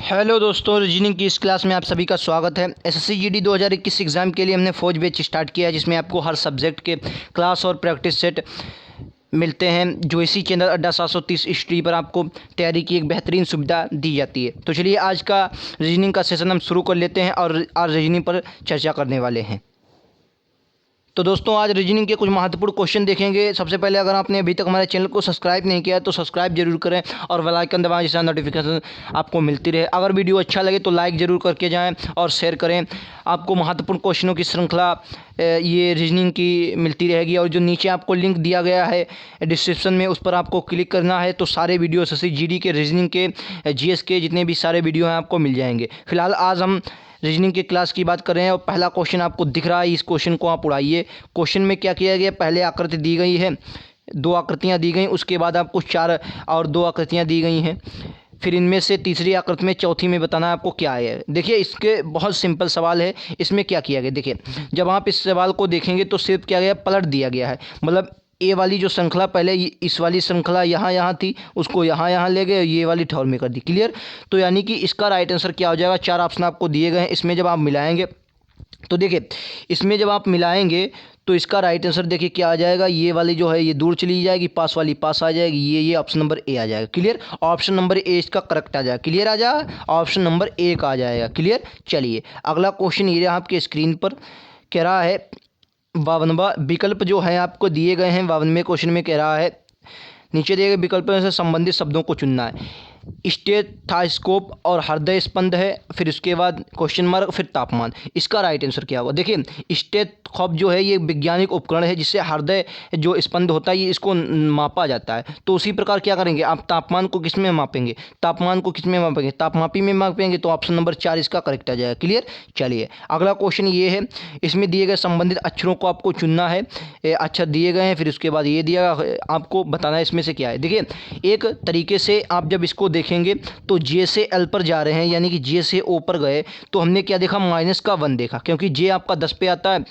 Hello दोस्तों, reasoning की इस क्लास में आप सभी का स्वागत है। एसएससी जीडी 2021 एग्ज़ाम के लिए हमने फौज बैच स्टार्ट किया है, जिसमें आपको हर सब्जेक्ट के क्लास और प्रैक्टिस सेट मिलते हैं, जो इसी चैनल अड्डा 730 हिस्ट्री पर आपको तैयारी की एक बेहतरीन सुविधा दी जाती है। तो चलिए आज का रीजनिंग का सेशन हम शुरू कर लेते हैं और आज रीजनिंग पर चर्चा करने वाले हैं। तो दोस्तों, आज रीजनिंग के कुछ महत्वपूर्ण क्वेश्चन देखेंगे। सबसे पहले, अगर आपने अभी तक हमारे चैनल को सब्सक्राइब नहीं किया है तो सब्सक्राइब जरूर करें और बेल आइकन दबाएं, जिससे नोटिफिकेशन आपको मिलती रहे। अगर वीडियो अच्छा लगे तो लाइक ज़रूर करके जाएं और शेयर करें। आपको महत्वपूर्ण क्वेश्चनों की श्रृंखला ये रीजनिंग की मिलती रहेगी। और जो नीचे आपको लिंक दिया गया है डिस्क्रिप्शन में, उस पर आपको क्लिक करना है तो सारे वीडियो एसएससी जीडी के, रीजनिंग के, जीएस के जितने भी सारे वीडियो हैं आपको मिल जाएंगे। फिलहाल आज हम रीजनिंग की क्लास की बात कर रहे हैं और पहला क्वेश्चन आपको दिख रहा है। इस क्वेश्चन को आप उड़ाइए। क्वेश्चन में क्या किया गया, पहले आकृति दी गई है, दो आकृतियां दी गई, उसके बाद आपको चार और दो आकृतियां दी गई हैं। फिर इनमें से तीसरी आकृति में, चौथी में बताना है आपको क्या है। देखिए, इसके बहुत सिंपल सवाल है। इसमें क्या किया गया, देखिए जब आप इस सवाल को देखेंगे तो सिर्फ क्या गया, पलट दिया गया है। मतलब ए वाली जो श्रृंखला पहले इस वाली श्रृंखला यहाँ थी, उसको यहाँ ले गए, ये वाली ठौर में कर दी। क्लियर। तो यानी कि इसका राइट आंसर क्या हो जाएगा, चार ऑप्शन आपको दिए गए हैं। इसमें जब आप मिलाएंगे तो देखिए, इसमें जब आप मिलाएंगे तो इसका राइट आंसर देखिए क्या आ जाएगा। ये वाली जो है ये दूर चली जाएगी, पास वाली पास आ जाएगी, ये ऑप्शन नंबर ए आ जाएगा। क्लियर। ऑप्शन नंबर ए इसका करेक्ट आ जाएगा। क्लियर आ जाएगा, ऑप्शन नंबर ए का आ जाएगा। क्लियर। चलिए अगला क्वेश्चन ये आपके स्क्रीन पर कह रहा है, 52वां विकल्प जो है आपको दिए गए हैं। 52वें क्वेश्चन में कह रहा है, नीचे दिए गए विकल्पों से संबंधित शब्दों को चुनना है। स्टेथोस्कोप और हृदय स्पंद है, फिर उसके बाद क्वेश्चन मार्क, फिर तापमान। इसका राइट आंसर क्या होगा। देखिए, स्टेथोस्कोप जो है ये वैज्ञानिक उपकरण है जिससे हृदय जो स्पंद होता है ये इसको मापा जाता है। तो उसी प्रकार क्या करेंगे, आप तापमान को किस में मापेंगे, तापमान को किस में मापेंगे, तापमापी में मापेंगे। तो ऑप्शन नंबर 4 इसका करेक्ट आ जाएगा। क्लियर। चलिए अगला क्वेश्चन ये है, इसमें दिए गए संबंधित अक्षरों को आपको चुनना है। अक्षर दिए गए हैं, फिर उसके बाद ये दिया आपको बताना है इसमें से क्या है। देखिए, एक तरीके से आप जब इसको देखेंगे तो जे से एल पर जा रहे हैं, यानी कि जे से ओ पर गए तो हमने क्या देखा, -1 देखा, क्योंकि जे आपका 10 पे आता है।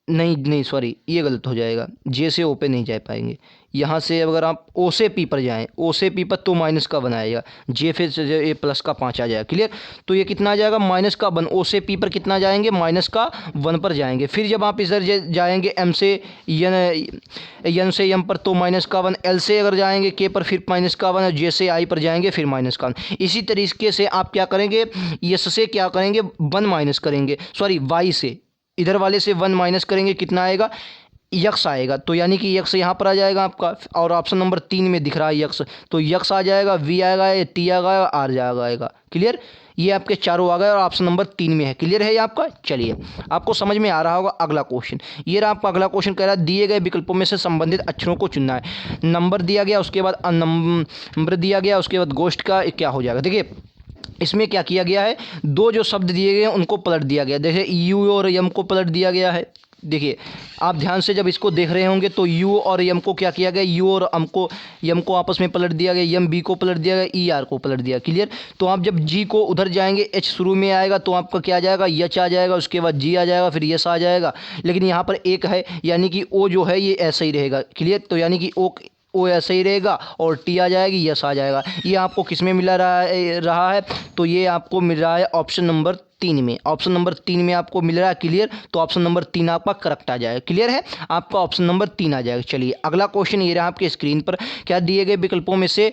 नहीं सॉरी, ये गलत हो जाएगा। जे से ओ पे नहीं जा पाएंगे। यहाँ से अगर आप ओ से पी पर जाएं, ओ से पी पर तो -1 आएगा, जे फिर से ए +5 आ जाएगा। क्लियर। तो ये कितना आ जाएगा, -1। ओ से पी पर कितना जाएंगे, -1 पर जाएंगे। फिर जब आप इधर जाएंगे एम से एन से एम पर तो -1, एल से अगर जाएंगे के पर फिर -1, और जे से आई पर जाएंगे फिर -1। इसी तरीके से आप क्या करेंगे, यस से क्या करेंगे, 1 माइनस करेंगे, सॉरी वाई से, इधर वाले से 1 माइनस करेंगे, कितना आएगा, यक्स आएगा। तो यानी कि यक्स यहाँ पर आ जाएगा आपका। और ऑप्शन नंबर 3 में दिख रहा है यक्स, तो यक्स आ जाएगा, वी आएगा, टी आएगा, आर आएगा। क्लियर। ये आपके चारों आ गए और ऑप्शन नंबर 3 में है। क्लियर है ये आपका। चलिए आपको समझ में आ रहा होगा। अगला क्वेश्चन ये रहा आपका। अगला क्वेश्चन कह रहा है, दिए गए विकल्पों में से संबंधित अक्षरों को चुनना है। नंबर दिया गया, उसके बाद नंबर दिया गया, उसके बाद गोष्ठ का क्या हो जाएगा। देखिए, इसमें क्या किया गया है, दो जो शब्द दिए गए हैं उनको पलट दिया गया। देखिए, यू और यम को पलट दिया गया है। देखिए, आप ध्यान से जब इसको देख रहे होंगे तो यू और यम को क्या किया गया, यू और यम को आपस में पलट दिया गया, यम बी को पलट दिया गया, ई आर को पलट दिया। क्लियर। तो आप जब जी को उधर जाएंगे, एच शुरू में आएगा तो आपका क्या आ जाएगा, यच आ जाएगा, उसके बाद जी आ जाएगा, फिर यस आ जाएगा। लेकिन यहाँ पर एक है, यानी कि ओ जो है ये ऐसा ही रहेगा। क्लियर। तो यानी कि ओ ऐसा ही रहेगा और टी आ जाएगी, यस आ जाएगा। ये आपको किस में मिला रहा है, तो ये आपको मिल रहा है ऑप्शन नंबर 3 में। ऑप्शन नंबर 3 में आपको मिल रहा है। क्लियर। तो ऑप्शन नंबर 3 आपका करेक्ट आ जाएगा। क्लियर है, आपका ऑप्शन नंबर 3 आ जाएगा। चलिए अगला क्वेश्चन ये रहा आपके स्क्रीन पर, क्या दिए गए विकल्पों में से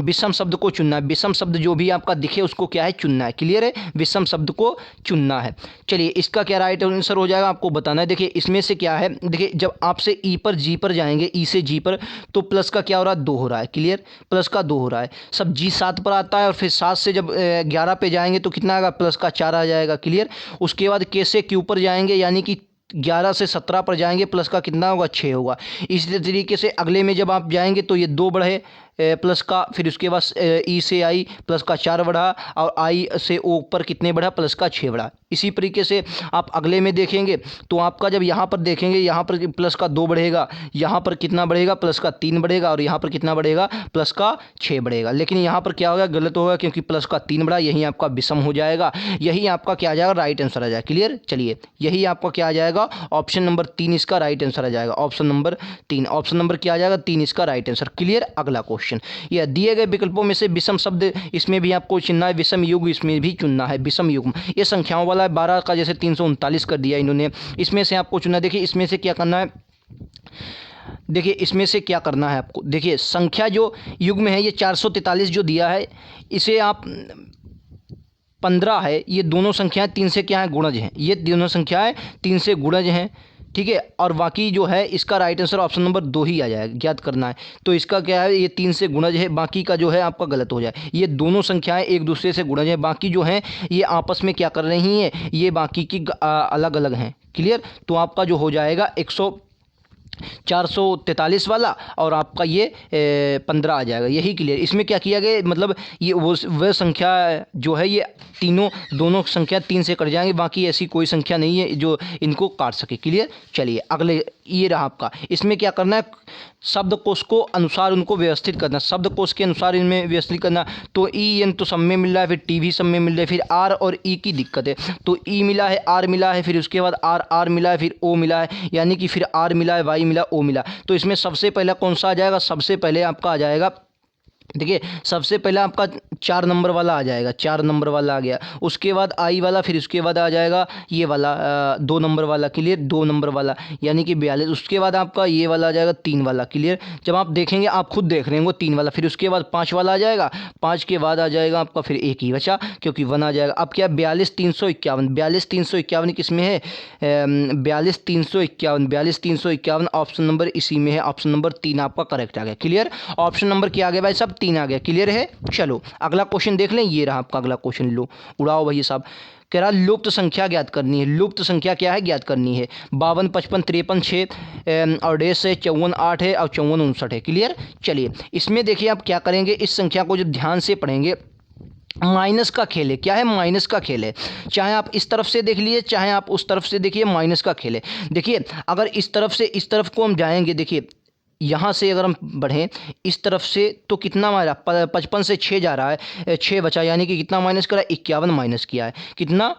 विषम शब्द को चुनना है। विषम शब्द जो भी आपका दिखे उसको क्या है, चुनना है। क्लियर है, विषम शब्द को चुनना है। चलिए इसका क्या राइट आंसर हो जाएगा आपको बताना है। देखिए, इसमें से क्या है, देखिए जब आपसे ई पर जी पर जाएंगे, ई से जी पर, तो प्लस का क्या हो रहा है, 2 हो रहा है। क्लियर। प्लस का 2 हो रहा है। सब जी 7 पर आता है और फिर 7 से जब 11 पे जाएंगे तो कितना आएगा, प्लस का 4 आ जाएगा। क्लियर। उसके बाद के से क्यू पर जाएंगे, यानी कि 11 से 17 पर जाएंगे, प्लस का कितना होगा, 6 होगा। इसी तरीके से अगले में जब आप जाएंगे तो ये 2 बढ़े प्लस का, फिर उसके बाद ई से आई प्लस का 4 बढ़ा, और आई से ओ पर कितने बढ़ा, प्लस का 6 बढ़ा। इसी तरीके से आप अगले में देखेंगे तो आपका जब यहाँ पर देखेंगे, यहाँ पर प्लस का 2 बढ़ेगा, यहाँ पर कितना बढ़ेगा, प्लस का 3 बढ़ेगा, और यहाँ पर कितना बढ़ेगा, प्लस का 6 बढ़ेगा। लेकिन यहाँ पर क्या होगा, गलत होगा, क्योंकि प्लस का 3 बढ़ा, यही आपका विषम हो जाएगा। यही आपका क्या आ जाएगा, राइट आंसर आ जाएगा। क्लियर। चलिए यही आपका क्या आ जाएगा, ऑप्शन नंबर 3 इसका राइट आंसर आ जाएगा। ऑप्शन नंबर 3, ऑप्शन नंबर क्या आ जाएगा, 3 इसका राइट आंसर। क्लियर। अगला क्वेश्चन क्वेश्चन। यह दिए गए विकल्पों में से विषम शब्द इसमें भी आपको चुनना है, विषम युग्म इसमें भी चुनना है, विषम युग्म। ये संख्याओं वाला है, 12 का जैसे 339 कर दिया इन्होंने, इसमें से आपको चुनना। देखिए इसमें से क्या करना है, देखिए इसमें से क्या करना है आपको। देखिए संख्या जो युग्म है ये 443 जो दिया है, इसे आप 15 है, ये दोनों संख्याएं 3 से क्या है गुणज हैं, ये दोनों संख्याएं 3 से गुणज हैं, ठीक है। और बाकी जो है इसका राइट आंसर ऑप्शन नंबर 2 ही आ जाएगा, ज्ञात करना है। तो इसका क्या है, ये 3 से गुणज है, बाकी का जो है आपका गलत हो जाए। ये दोनों संख्याएं एक दूसरे से गुणज है, बाकी जो हैं ये आपस में क्या कर रही हैं, ये बाकी की अलग अलग हैं। क्लियर। तो आपका जो हो जाएगा 443 वाला और आपका ये 15 आ जाएगा, यही क्लियर। इसमें क्या किया गया, मतलब ये वह संख्या जो है ये दोनों संख्या 3 से कट जाएंगे, बाकी ऐसी कोई संख्या नहीं है जो इनको काट सके। क्लियर। चलिए अगले, ये रहा आपका। इसमें क्या करना है, शब्दकोश को अनुसार उनको व्यवस्थित करना, शब्दकोश के अनुसार इनमें व्यवस्थित करना। तो ई एन तो सब में मिल रहा है, फिर टी भी सब में मिल रहा है, फिर आर और ई की दिक्कत है। तो ई मिला है, आर मिला है, फिर उसके बाद आर मिला है, फिर ओ मिला है, यानी कि फिर आर मिला है, वाई मिला, ओ मिला। तो इसमें सबसे पहला कौन सा आ जाएगा, सबसे पहले आपका आ जाएगा, देखिए सबसे पहले आपका 4 नंबर वाला आ जाएगा, 4 नंबर वाला आ गया। उसके बाद आई वाला, फिर उसके बाद आ जाएगा ये वाला 2 नंबर वाला। क्लियर। 2 नंबर वाला यानी कि 42। उसके बाद आपका ये वाला आ जाएगा 3 वाला। क्लियर। जब आप देखेंगे आप खुद देख रहे होंगे 3 वाला, फिर उसके बाद 5 वाला आ जाएगा, 5 के बाद आ जाएगा आपका फिर एक ही बचा क्योंकि 1 आ जाएगा। अब क्या 42 351 किस में है, 42 351 ऑप्शन नंबर इसी में है, ऑप्शन नंबर 3 आपका करेक्ट आ गया। क्लियर। ऑप्शन नंबर क्या आ गया भाई साहब, 3 आ गया। क्लियर है। चलो अगला क्वेश्चन देख लें, ये रहा आपका अगला क्वेश्चन। लो उड़ाओ भैया साहब। कह रहा लुप्त संख्या ज्ञात करनी है। लुप्त संख्या क्या है, ज्ञात करनी है। 52 55 53 6 और 1.5 है, 54 8 है और 54 59 है। क्लियर। चलिए इसमें देखिए आप क्या करेंगे, इस संख्या को जब ध्यान से पढ़ेंगे, माइनस का खेल है। क्या है, माइनस का खेल है। चाहे आप इस तरफ से देख लिए, चाहे आप उस तरफ से देखिए, माइनस का खेल है। देखिए अगर इस तरफ से इस तरफ को हम जाएंगे, देखिए यहाँ से अगर हम बढ़ें इस तरफ से तो कितना हमारा 55 से 6 जा रहा है, 6 बचा, यानी कि कितना माइनस करा, 51 माइनस किया है। कितना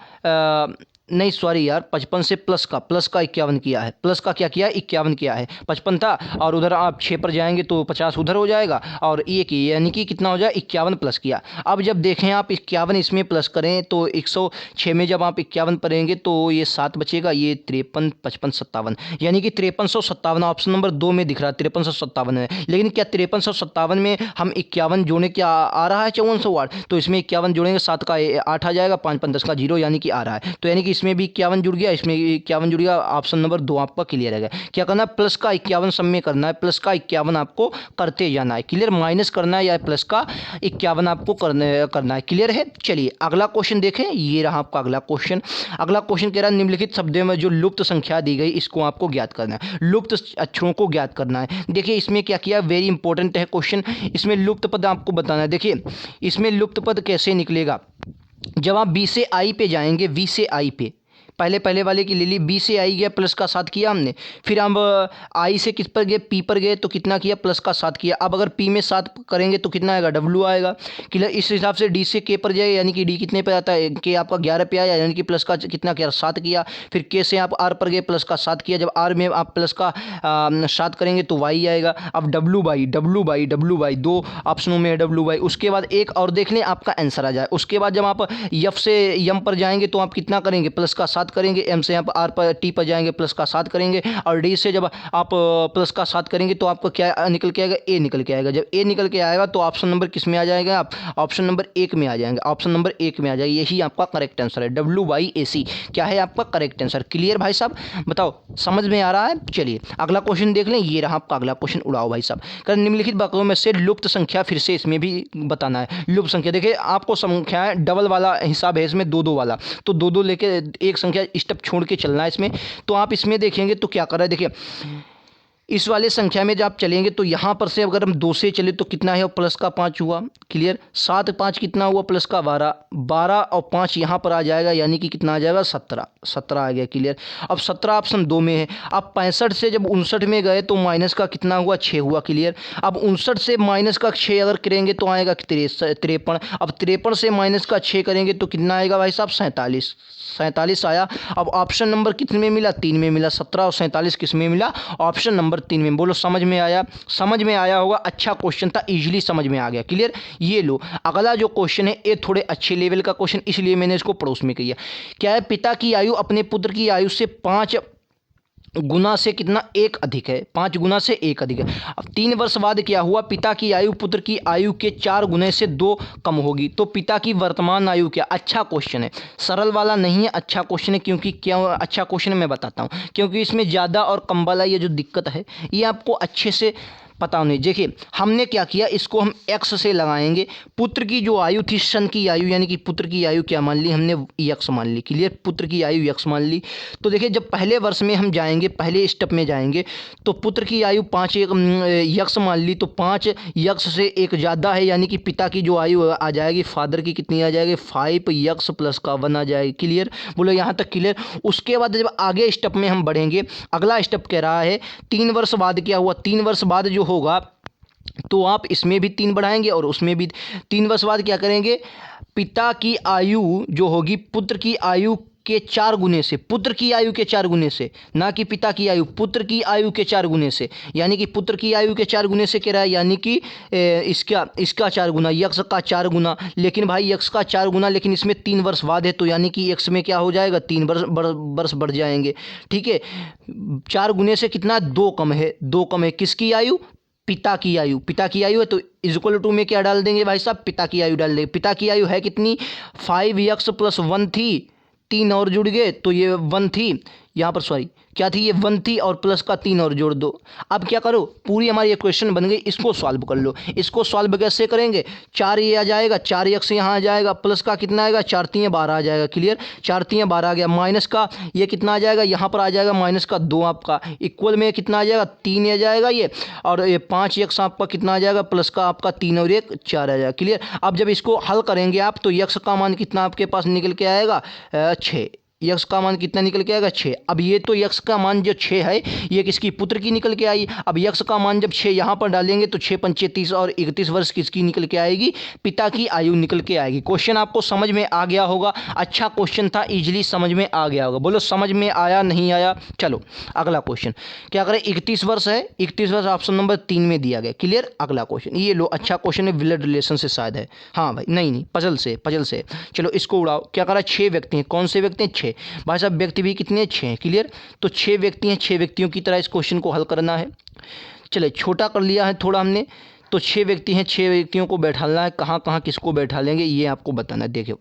नहीं सॉरी यार, 55 से प्लस का 51 किया है, प्लस का क्या किया है, 51 किया है। 55 था और उधर आप 6 पर जाएंगे तो 50 उधर हो जाएगा और एक यानी कि कितना हो जाए, 51 प्लस किया। अब जब देखें आप 51 इसमें प्लस करें तो 106 में जब आप 51 पढ़ेंगे तो ये 7 बचेगा, ये 53 55 57, यानी कि 5357 ऑप्शन नंबर 2 में दिख रहा है, 5357 है। लेकिन क्या 5357 में हम 51 जोड़ने क्या आ रहा है, 5408, तो इसमें 51 जोड़ेंगे, 7 का 8 आ जाएगा, 5 5 10 का 0 यानी कि आ रहा है। तो यानी कि इसमें भी 51 जुड़ गया, इसमें 51 जुड़ गया, ऑप्शन नंबर 2 आपका क्लियर है। क्या करना है, प्लस का 51 सब में करना है, प्लस का 51 आपको करते जाना है। क्लियर। माइनस करना है या प्लस का 51 आपको करना है। क्लियर है। चलिए अगला क्वेश्चन देखें, ये रहा आपका अगला क्वेश्चन। अगला क्वेश्चन कह रहा है निम्नलिखित शब्दों में जो लुप्त संख्या दी गई इसको आपको ज्ञात करना है, लुप्त अक्षरों को ज्ञात करना है। देखिए इसमें क्या किया, वेरी इंपॉर्टेंट है क्वेश्चन। इसमें लुप्त पद आपको बताना है। देखिए इसमें लुप्त पद कैसे निकलेगा, जब आप बी से आई पे जाएंगे, वी से आई पे, पहले वाले की ले ली, बी से आई गया, प्लस का 7 किया हमने, फिर हम आई से किस पर गए, पी पर गए तो कितना किया, प्लस का 7 किया। अब अगर पी में 7 करेंगे तो कितना आएगा, डब्ल्यू आएगा। क्लियर। इस हिसाब से डी से के पर जाए, यानी कि डी कितने पे आता है, के आपका 11 पे आया, यानी कि प्लस का कितना किया, 7 किया। फिर के से आप आर पर गए, प्लस का 7 किया। जब आर में आप प्लस का 7 करेंगे तो वाई आएगा। अब डब्ल्यू बाई 2 ऑप्शनों में है डब्ल्यू बाई। उसके बाद एक और देख लें, आपका आंसर आ जाए। उसके बाद जब आप एफ से यम पर जाएंगे तो आप कितना करेंगे, प्लस का 7 करेंगे। एम से आप आर पर टी पर जाएंगे, प्लस का 7 करेंगे। और डी से जब आप प्लस का 7 करेंगे तो आपको क्या निकल के आएगा, ए निकल के आएगा। जब ए निकल के आएगा तो ऑप्शन नंबर किस में आ जाएगा, आप ऑप्शन नंबर 1 में आ जाएंगे, ऑप्शन नंबर 1 में आ जाएगा। यही आपका करेक्ट आंसर है, WYAC क्या है आपका करेक्ट आंसर। क्लियर भाई साहब, बताओ समझ में आ रहा है। चलिए अगला क्वेश्चन देख लें, ये रहा आपका अगला क्वेश्चन। उड़ाओ भाई साहब। कर निम्नलिखित वाक्यों में से लुप्त संख्या, फिर से इसमें भी बताना है लुप्त संख्या। देखिए आपको संख्या है डबल वाला हिसाब है इसमें, 2 2 वाला, तो 2 2 लेके एक संख्या स्टेप छोड़ के चलना है इसमें। तो आप इसमें देखेंगे तो क्या कर रहा है, देखिए इस वाले संख्या में जब आप चलेंगे तो यहाँ पर से अगर हम 2 से चले तो कितना है, प्लस का 5 हुआ। क्लियर। 7 5 कितना हुआ, प्लस का 12, 12 और 5 यहाँ पर आ जाएगा, यानी कि कितना आ जाएगा, 17 आ गया। क्लियर। अब 17 ऑप्शन 2 में है। अब 65 से जब 59 में गए तो माइनस का कितना हुआ, 6 हुआ। क्लियर। अब 59 से माइनस का 6 अगर करेंगे तो आएगा 53। अब 53 से माइनस का 6 करेंगे तो कितना आएगा भाई साहब, 47 आया। अब ऑप्शन नंबर कितने में मिला, 3 में मिला। 17 और 47 किस में मिला, ऑप्शन नंबर 3 में। बोलो समझ में आया? समझ में आया होगा, अच्छा क्वेश्चन था, इजीली समझ में आ गया। क्लियर? ये लो अगला जो क्वेश्चन है ये थोड़े अच्छे लेवल का क्वेश्चन, इसलिए मैंने इसको पड़ोस में किया। क्या है? पिता की आयु अपने पुत्र की आयु से 5 गुना से कितना? 1 अधिक है। 5 गुना से 1 अधिक है। अब 3 वर्ष बाद क्या हुआ? पिता की आयु पुत्र की आयु के 4 गुने से 2 कम होगी, तो पिता की वर्तमान आयु क्या? अच्छा क्वेश्चन है, सरल वाला नहीं है, अच्छा क्वेश्चन है। क्योंकि क्यों अच्छा क्वेश्चन है मैं बताता हूँ, क्योंकि इसमें ज़्यादा और कम वाला ये जो दिक्कत है ये आपको अच्छे से पता होनी। देखिए हमने क्या किया, इसको हम x से लगाएंगे। पुत्र की जो आयु थी, सन की आयु, यानी कि पुत्र की आयु क्या मान ली हमने? x मान ली। क्लियर? पुत्र की आयु x मान ली। तो देखिए जब पहले वर्ष में हम जाएंगे, पहले स्टेप में जाएंगे, तो पुत्र की आयु 5 x मान ली, तो 5 x से 1 ज़्यादा है, यानी कि पिता की जो आयु आ जाएगी, फादर की कितनी आ जाएगी? 5x प्लस का 1 आ जाएगी। क्लियर? बोलो यहाँ तक क्लियर? उसके बाद जब आगे स्टेप में हम बढ़ेंगे, अगला स्टेप कह रहा है 3 वर्ष बाद क्या हुआ? 3 वर्ष बाद जो होगा तो आप इसमें भी 3 बढ़ाएंगे और उसमें भी। 3 वर्ष बाद क्या करेंगे? पिता की आयु जो होगी पुत्र की आयु के 4 गुने से, पुत्र की आयु के 4 गुने से, ना कि पिता की आयु, पुत्र की आयु के 4 गुने से, यानी कि पुत्र की आयु के 4 गुने से कह रहा है, यानी कि इसका 4 गुना, यक्स का 4 गुना। लेकिन भाई यक्स का 4 गुना, लेकिन इसमें 3 वर्ष बाद है, तो यानी कि यक्स में क्या हो जाएगा? 3 वर्ष बढ़ जाएंगे। ठीक है? 4 गुने से कितना? 2 कम है, 2 कम है। किसकी आयु? पिता की आयु। पिता की आयु है तो इक्वल टू में क्या डाल देंगे भाई साहब? पिता की आयु डाल देंगे। पिता की आयु है कितनी? 5x प्लस 1 थी, 3 और जुड़ गए तो ये 1 थी, यहाँ पर सॉरी क्या थी? ये 1 थी और प्लस का 3 और जोड़ दो। अब क्या करो? पूरी हमारी इक्वेशन बन गई, इसको सॉल्व कर लो। इसको सॉल्व कैसे करेंगे? 4 ये आ जाएगा, 4x यहाँ आ जाएगा, प्लस का कितना आएगा? 4 3 12 आ जाएगा। क्लियर? 4 3 12 आ गया। माइनस का ये कितना आ जाएगा? यहाँ पर आ जाएगा माइनस का 2 आपका, इक्वल में कितना आ जाएगा? 3 आ जाएगा ये, और ये 5x आपका कितना आ जाएगा? प्लस का आपका 3 और 1 4 आ जाएगा। क्लियर? अब जब इसको हल करेंगे आप, तो x का मान कितना आपके पास निकल के आएगा? 6। यक्स का मान कितना निकल के आएगा? 6। अब ये तो यक्स का मान जो 6 है ये किसकी? पुत्र की निकल के आई। अब यक्स का मान जब 6 यहाँ पर डालेंगे तो 6 पंचे 30 और 31 वर्ष किसकी निकल के आएगी? पिता की आयु निकल के आएगी। क्वेश्चन आपको समझ में आ गया होगा, अच्छा क्वेश्चन था, इजीली समझ में आ गया होगा। बोलो समझ में आया नहीं आया? चलो अगला क्वेश्चन क्या करें? 31 वर्ष है, 31 वर्ष ऑप्शन नंबर 3 में दिया गया। क्लियर? अगला क्वेश्चन ये लो, अच्छा क्वेश्चन है, ब्लड रिलेशन से शायद है। हाँ भाई, नहीं पजल से। चलो इसको उड़ाओ। क्या करा? 6 व्यक्ति हैं। कौन से व्यक्ति हैं? 6। भाई साहब व्यक्ति भी कितने? 6 हैं। क्लियर? तो 6 व्यक्ति हैं, 6 व्यक्तियों की तरह इस क्वेश्चन को हल करना है। चले छोटा कर लिया है थोड़ा हमने, तो 6 व्यक्ति हैं, 6 व्यक्तियों को बैठाना है। कहाँ कहाँ किसको बैठा लेंगे ये आपको बताना है। देखो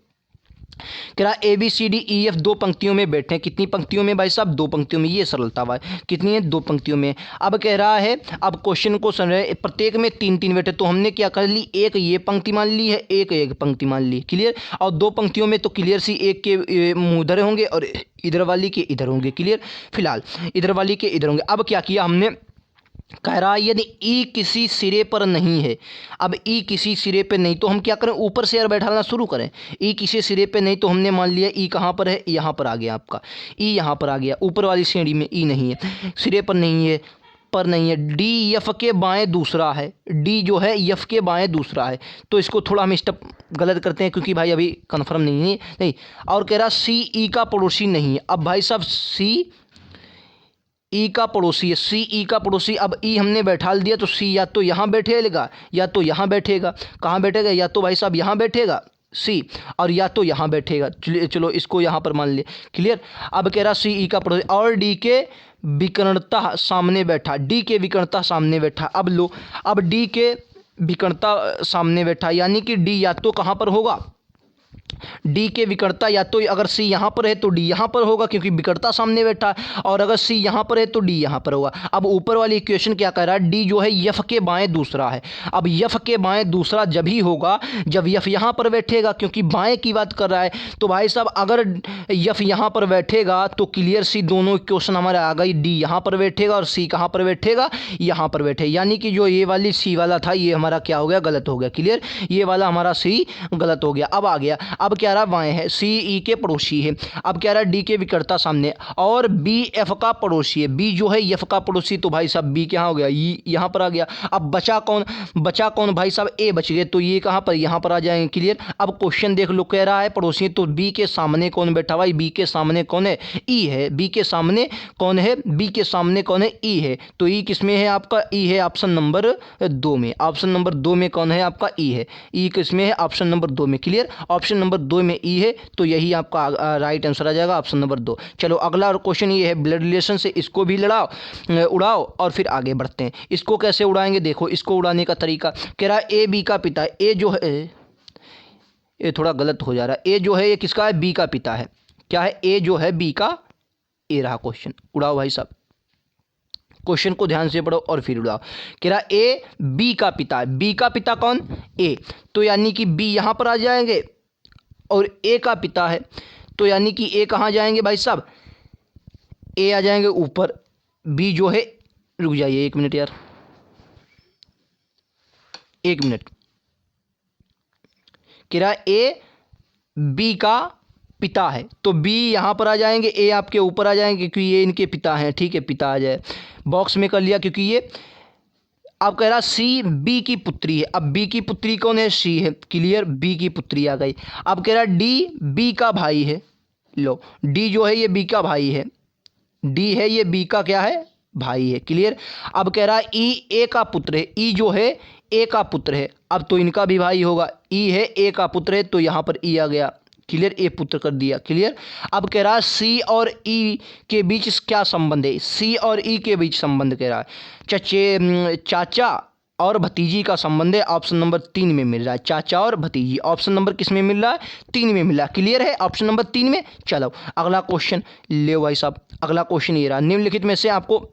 कह रहा A B C D E F 2 पंक्तियों में बैठे हैं। कितनी पंक्तियों में भाई साहब? 2 पंक्तियों में। ये सरलता हुआ है, कितनी है? 2 पंक्तियों में। अब कह रहा है, अब क्वेश्चन को सुन रहे, प्रत्येक में 3 बैठे, तो हमने क्या कर ली? एक ये पंक्ति मान ली है, एक पंक्ति मान ली। क्लियर? और 2 पंक्तियों में तो क्लियर सी एक के मुँह उधर होंगे और इधर वाली के इधर होंगे। क्लियर? फिलहाल इधर वाली के इधर होंगे। अब क्या किया हमने? कह रहा है यदि ई किसी सिरे पर नहीं है। अब ई किसी सिरे पे नहीं तो हम क्या करें? ऊपर से यार बैठाना शुरू करें। ई किसी सिरे पे नहीं तो हमने मान लिया ई कहाँ पर है? यहाँ पर आ गया आपका ई, यहाँ पर आ गया। ऊपर वाली श्रेणी में ई नहीं है, सिरे पर नहीं है, पर नहीं है। डी एफ के बाएं दूसरा है, डी जो है एफ के बाएं दूसरा है। तो इसको थोड़ा हम स्टेप गलत करते हैं क्योंकि भाई अभी कन्फर्म नहीं। और कह रहा सी ई का पड़ोसी नहीं है। अब भाई साहब सी ई का पड़ोसी है, सी ई का पड़ोसी। अब ई हमने बैठा दिया तो सी या तो यहाँ बैठेगा या तो यहाँ बैठेगा। कहाँ बैठेगा? या तो भाई साहब यहाँ बैठेगा सी, और या तो यहाँ बैठेगा। चलो इसको यहाँ पर मान ले। क्लियर? अब कह रहा सी ई का पड़ोसी और डी के विकर्णता सामने बैठा, डी के विकर्णता सामने बैठा। अब लो, अब डी के विकर्णता सामने बैठा, यानी कि डी या तो कहाँ पर होगा? डी के विकर्ता या तो अगर सी यहाँ पर है तो डी यहाँ पर होगा क्योंकि विकर्ता सामने बैठा है, और अगर सी यहाँ पर है तो डी यहाँ पर होगा। अब ऊपर वाली इक्वेशन क्या कह रहा है? डी जो है यफ के बाएं दूसरा है। अब यफ के बाएं दूसरा जब ही होगा जब यफ यहाँ पर बैठेगा, क्योंकि बाएं की बात कर रहा है। तो भाई साहब अगर यफ यहाँ पर बैठेगा तो क्लियर सी दोनों इक्वेशन हमारे आ गई। डी यहाँ पर बैठेगा और सी कहाँ पर बैठेगा? यहाँ पर बैठे, यानी कि जो ये वाली सी वाला था ये हमारा क्या हो गया? गलत हो गया। क्लियर? ये वाला हमारा सी गलत हो गया। अब आ गया, अब अब क्या रहा वाय है, सी ई के पड़ोसी है। अब क्या रहा डी के विकर्ता सामने, और बी एफ का पड़ोसी है। बी जो है एफ का पड़ोसी, तो भाई साहब बी क्या हो गया, ई यहाँ पर आ गया। अब बचा कौन भाई साहब, ए बच गए, तो ये कहाँ पर, यहाँ पर आ जाएंगे। क्लियर। अब क्वेश्चन देख लो, कह रहा है पड़ोसी, तो बी के सामने कौन बैठा भाई, बी के सामने कौन है, ई है। बी के सामने कौन है, बी के सामने कौन है, ई है। तो ई किस में है आपका, ई है ऑप्शन नंबर 2 में। ऑप्शन नंबर 2 में कौन है आपका, ई है। ई किस में है, ऑप्शन नंबर 2 में। क्लियर। ऑप्शन नंबर 2 में ई है, तो यही आपका राइट आंसर आ जाएगा, ऑप्शन नंबर 2। चलो अगला क्वेश्चन ये है ब्लड रिलेशन से, इसको भी उड़ाओ और फिर आगे बढ़ते हैं। इसको कैसे उड़ाएंगे, देखो इसको उड़ाने का तरीका। कह रहा है ए बी का पिता, ए जो है, ये थोड़ा गलत हो जा रहा है, ए जो है ये किसका है, बी का पिता है। क्या है, ए जो है बी का, ए रहा क्वेश्चन। उड़ाओ भाई साहब, क्वेश्चन को ध्यान से पढ़ो और फिर उड़ाओ। कह रहा ए बी का पिता है। बी का पिता कौन, ए, तो यानी कि बी यहां पर आ जाएंगे, और ए का पिता है, तो यानी कि ए कहां जाएंगे भाई साहब, ए आ जाएंगे ऊपर, बी जो है, रुक जाइए 1 मिनट यार, 1 मिनट। कह रहा ए बी का पिता है, तो बी यहां पर आ जाएंगे, ए आपके ऊपर आ जाएंगे, क्योंकि ये इनके पिता हैं। ठीक है, पिता आ जाए, बॉक्स में कर लिया, क्योंकि ये अब कह रहा सी बी की पुत्री है। अब बी की पुत्री कौन है, सी है। क्लियर, बी की पुत्री आ गई। अब कह रहा डी बी का भाई है। लो, डी जो है ये बी का भाई है, डी है ये बी का क्या है, भाई है। क्लियर। अब कह रहा है ई ए का पुत्र है, ई जो है ए का पुत्र है, अब तो इनका भी भाई होगा, ई है ए का पुत्र है, तो यहां पर ई आ गया। क्लियर, ए पुत्र कर दिया। क्लियर। अब कह रहा है सी और ई के बीच क्या संबंध है, सी और ई के बीच संबंध कह रहा है, चाचा और भतीजी का संबंध है। ऑप्शन नंबर 3 में मिल रहा है, चाचा और भतीजी। ऑप्शन नंबर किस में मिल रहा है, 3 में मिल रहा है। क्लियर है, ऑप्शन नंबर 3 में। चलो अगला क्वेश्चन ले भाई साहब। अगला क्वेश्चन ये रहा, निम्नलिखित में से आपको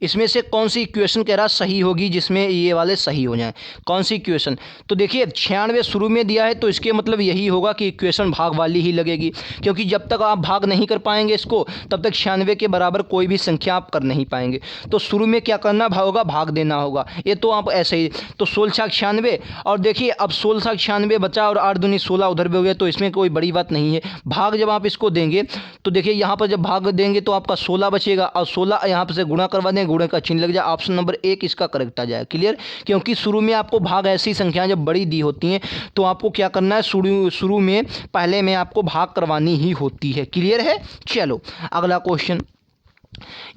इसमें से कौन सी इक्वेशन कह रहा सही होगी जिसमें ये वाले सही हो जाएं, कौन सी इक्वेशन। तो देखिए 96 शुरू में दिया है, तो इसके मतलब यही होगा कि इक्वेशन भाग वाली ही लगेगी, क्योंकि जब तक आप भाग नहीं कर पाएंगे इसको, तब तक 96 के बराबर कोई भी संख्या आप कर नहीं पाएंगे। तो शुरू में क्या करना होगा, भाग देना होगा। ये तो आप ऐसे ही, तो 16 96, और देखिए अब 16 96 बचा, और 8 दूनी 16 उधर भी हो गया, तो इसमें कोई बड़ी बात नहीं है। भाग जब आप इसको देंगे, तो देखिए यहाँ पर जब भाग देंगे तो आपका 16 बचेगा, और 16 यहाँ पर से गुणा करवा देंगे, गुणे का चिन्ह लग जाए। ऑप्शन नंबर 1 इसका करेक्ट आ जाए। क्लियर। क्योंकि शुरू में आपको भाग ऐसी संख्याएं जब बड़ी दी होती हैं, तो आपको क्या करना है, शुरू में पहले में आपको भाग करवानी ही होती है। क्लियर है। चलो अगला क्वेश्चन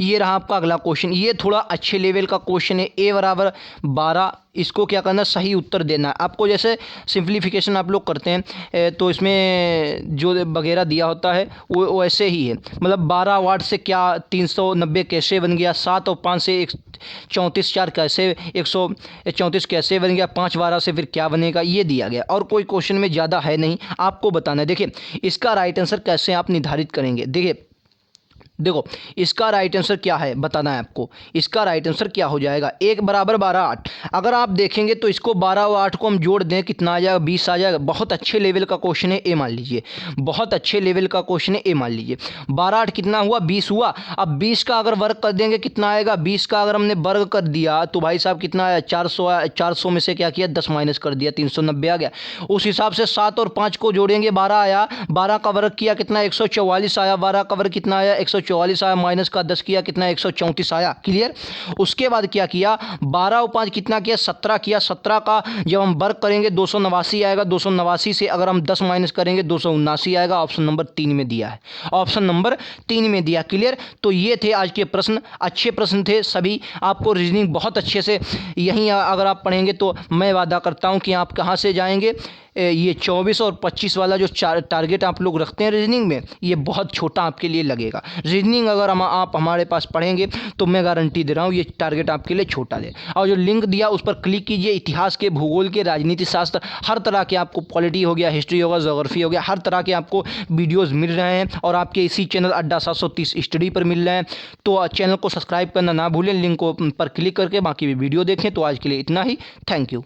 ये रहा आपका अगला क्वेश्चन। ये थोड़ा अच्छे लेवल का क्वेश्चन है। ए बराबर 12, इसको क्या करना, सही उत्तर देना है आपको। जैसे सिंप्लीफिकेशन आप लोग करते हैं, तो इसमें जो वगैरह दिया होता है वो ऐसे ही है। मतलब 12 वाट से क्या 390 कैसे बन गया, 7 और 5 से 34 4 कैसे 134 कैसे बन गया, 5 12 से फिर क्या बनेगा, ये दिया गया। और कोई क्वेश्चन में ज़्यादा है नहीं, आपको बताना है। देखिए इसका राइट आंसर कैसे आप निर्धारित करेंगे। देखो इसका राइट आंसर क्या है बताना है आपको। इसका राइट आंसर क्या हो जाएगा, 1 बराबर 12 8। अगर आप देखेंगे तो इसको 12 और 8 को हम जोड़ दें, कितना आ जाएगा, 20 आ जाएगा। बहुत अच्छे लेवल का क्वेश्चन है, ए मान लीजिए। बहुत अच्छे लेवल का क्वेश्चन है, ए मान लीजिए। 12 8 कितना हुआ, 20 हुआ। अब 20 का अगर वर्ग कर देंगे कितना आएगा, 20 का अगर हमने वर्ग कर दिया तो भाई साहब कितना आया, 400। 400 में से क्या किया, 10 माइनस कर दिया, 390 आ गया। उस हिसाब से 7 और 5 को जोड़ेंगे, 12 आया। 12 का वर्ग किया कितना, 144 आया। 12 का वर्ग कितना आया, 144 आया। माइनस का 10 किया कितना, 134 आया। क्लियर। उसके बाद क्या किया, 12 और 5 कितना किया, 17 किया। 17 का जब हम वर्ग करेंगे 289 आएगा। 289 से अगर हम 10 माइनस करेंगे 279 आएगा। ऑप्शन नंबर 3 में दिया है, ऑप्शन नंबर 3 में दिया। क्लियर। तो ये थे आज के प्रश्न, अच्छे प्रश्न थे सभी। आपको रीजनिंग बहुत अच्छे से यहीं अगर आप पढ़ेंगे तो मैं वादा करता हूं कि आप कहां से जाएंगे, ये 24 और 25 वाला जो टारगेट आप लोग रखते हैं रीजनिंग में, ये बहुत छोटा आपके लिए लगेगा। रीजनिंग अगर आप हमारे पास पढ़ेंगे तो मैं गारंटी दे रहा हूँ ये टारगेट आपके लिए छोटा है। और जो लिंक दिया उस पर क्लिक कीजिए। इतिहास के, भूगोल के, राजनीति शास्त्र, हर तरह के आपको, पॉलिटी हो गया, हिस्ट्री होगा, ज्योग्राफी हो गया, हर तरह के आपको वीडियोज़ मिल रहे हैं और आपके इसी चैनल अड्डा 730 स्टडी पर मिल रहे हैं। तो चैनल को सब्सक्राइब करना ना भूलें, लिंक को पर क्लिक करके बाकी भी वीडियो देखें। तो आज के लिए इतना ही, थैंक यू।